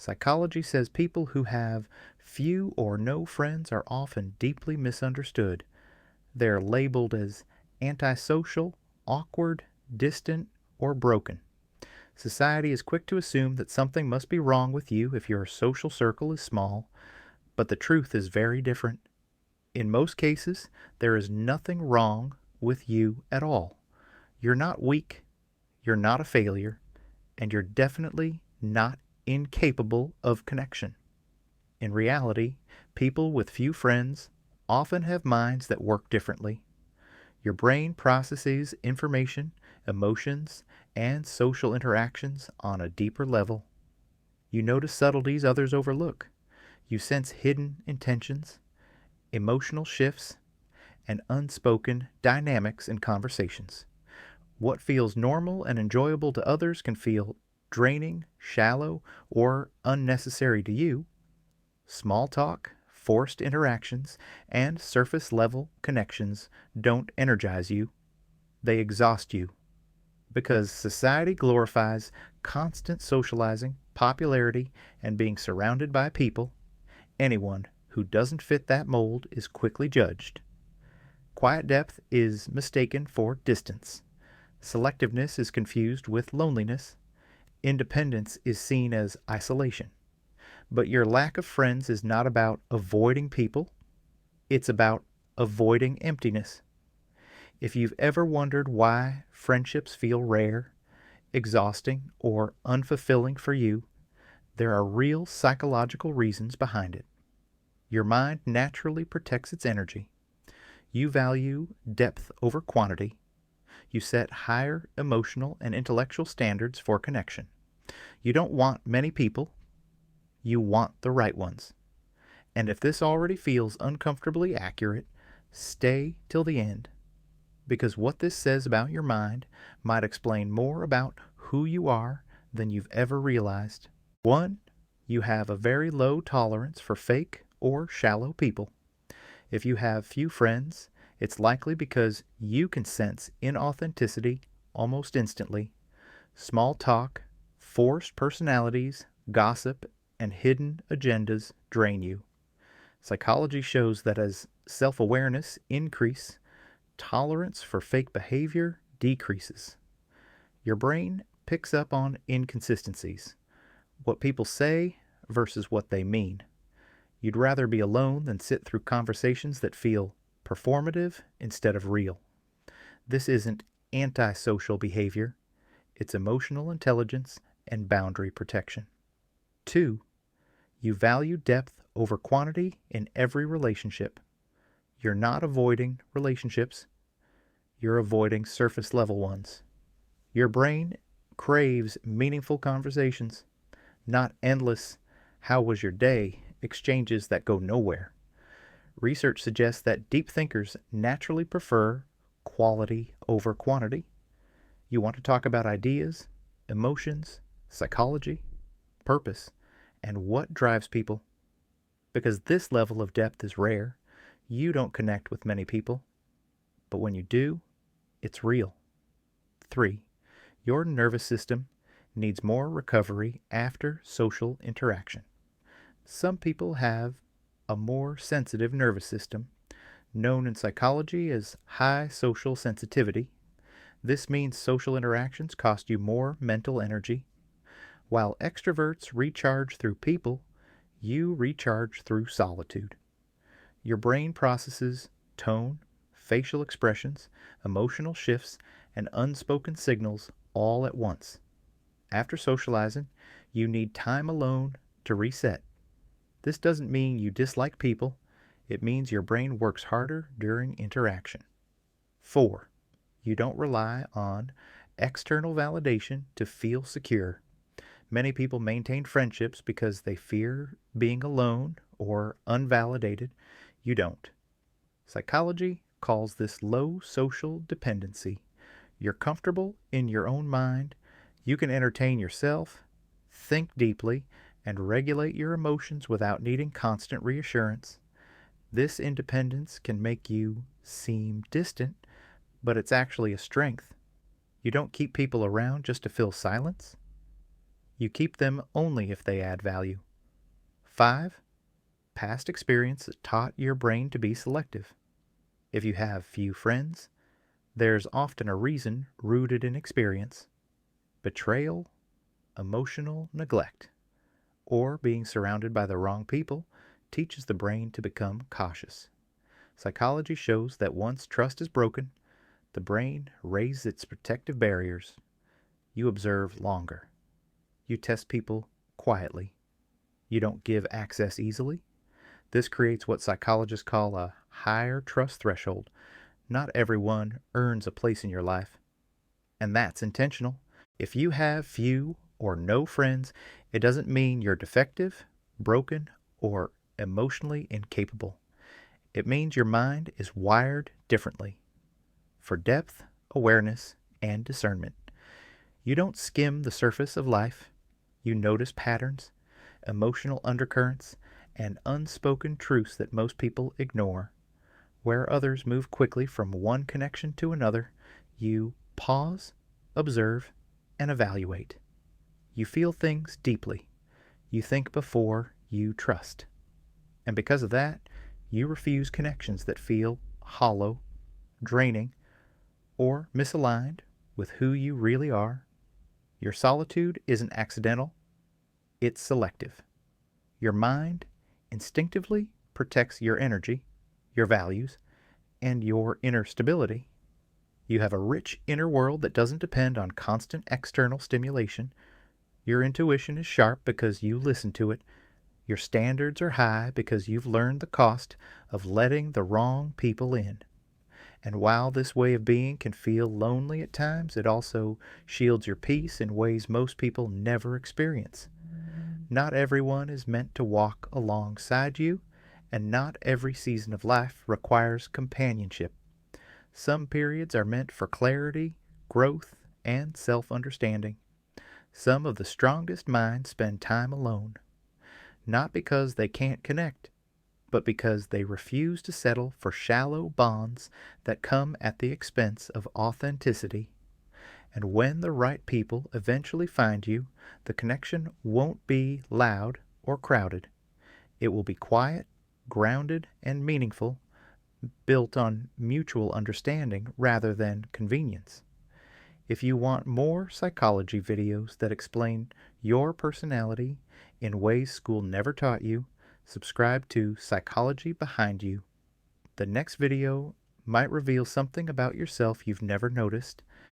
Psychology says people who have few or no friends are often deeply misunderstood. They're labeled as antisocial, awkward, distant, or broken. Society is quick to assume that something must be wrong with you if your social circle is small, but the truth is very different. In most cases, there is nothing wrong with you at all. You're not weak, you're not a failure, and you're definitely not incapable of connection. In reality, people with few friends often have minds that work differently. Your brain processes information, emotions, and social interactions on a deeper level. You notice subtleties others overlook. You sense hidden intentions, emotional shifts, and unspoken dynamics in conversations. What feels normal and enjoyable to others can feel draining, shallow, or unnecessary to you. Small talk, forced interactions, and surface level connections don't energize you, they exhaust you. Because society glorifies constant socializing, popularity, and being surrounded by people, anyone who doesn't fit that mold is quickly judged. Quiet depth is mistaken for distance. Selectiveness is confused with loneliness. Independence is seen as isolation. But your lack of friends is not about avoiding people, it's about avoiding emptiness. If you've ever wondered why friendships feel rare, exhausting, or unfulfilling for you, there are real psychological reasons behind it. Your mind naturally protects its energy. You value depth over quantity. You set higher emotional and intellectual standards for connection. You don't want many people, you want the right ones. And if this already feels uncomfortably accurate, stay till the end, because what this says about your mind might explain more about who you are than you've ever realized. 1. You have a very low tolerance for fake or shallow people. If you have few friends, it's likely because you can sense inauthenticity almost instantly. Small talk, forced personalities, gossip, and hidden agendas drain you. Psychology shows that as self-awareness increases, tolerance for fake behavior decreases. Your brain picks up on inconsistencies, what people say versus what they mean. You'd rather be alone than sit through conversations that feel performative instead of real. This isn't antisocial behavior, it's emotional intelligence and boundary protection. 2. You value depth over quantity in every relationship. You're not avoiding relationships, you're avoiding surface level ones. Your brain craves meaningful conversations, not endless, "how was your day?" exchanges that go nowhere. Research suggests that deep thinkers naturally prefer quality over quantity. You want to talk about ideas, emotions, psychology, purpose, and what drives people. Because this level of depth is rare, you don't connect with many people. But when you do, it's real. 3. Your nervous system needs more recovery after social interaction. Some people have a more sensitive nervous system, known in psychology as high social sensitivity. This means social interactions cost you more mental energy. While extroverts recharge through people, you recharge through solitude. Your brain processes tone, facial expressions, emotional shifts, and unspoken signals all at once. After socializing, you need time alone to reset. This doesn't mean you dislike people, it means your brain works harder during interaction. 4. You don't rely on external validation to feel secure. Many people maintain friendships because they fear being alone or unvalidated. You don't. Psychology calls this low social dependency. You're comfortable in your own mind. You can entertain yourself, think deeply, and regulate your emotions without needing constant reassurance. This independence can make you seem distant, but it's actually a strength. You don't keep people around just to fill silence. You keep them only if they add value. 5. Past experience taught your brain to be selective. If you have few friends, there's often a reason rooted in experience: betrayal, emotional neglect, or being surrounded by the wrong people teaches the brain to become cautious. Psychology shows that once trust is broken, the brain raises its protective barriers. You observe longer. You test people quietly. You don't give access easily. This creates what psychologists call a higher trust threshold. Not everyone earns a place in your life, and that's intentional. If you have few or no friends, it doesn't mean you're defective, broken, or emotionally incapable. It means your mind is wired differently for depth, awareness, and discernment. You don't skim the surface of life. You notice patterns, emotional undercurrents, and unspoken truths that most people ignore. Where others move quickly from one connection to another, you pause, observe, and evaluate. You feel things deeply. You think before you trust. And because of that, you refuse connections that feel hollow, draining, or misaligned with who you really are. Your solitude isn't accidental, it's selective. Your mind instinctively protects your energy, your values, and your inner stability. You have a rich inner world that doesn't depend on constant external stimulation. Your intuition is sharp because you listen to it. Your standards are high because you've learned the cost of letting the wrong people in. And while this way of being can feel lonely at times, it also shields your peace in ways most people never experience. Not everyone is meant to walk alongside you, and not every season of life requires companionship. Some periods are meant for clarity, growth, and self-understanding. Some of the strongest minds spend time alone, not because they can't connect, but because they refuse to settle for shallow bonds that come at the expense of authenticity. And when the right people eventually find you, the connection won't be loud or crowded. It will be quiet, grounded, and meaningful, built on mutual understanding rather than convenience. If you want more psychology videos that explain your personality in ways school never taught you, subscribe to Psychology Behind You. The next video might reveal something about yourself you've never noticed,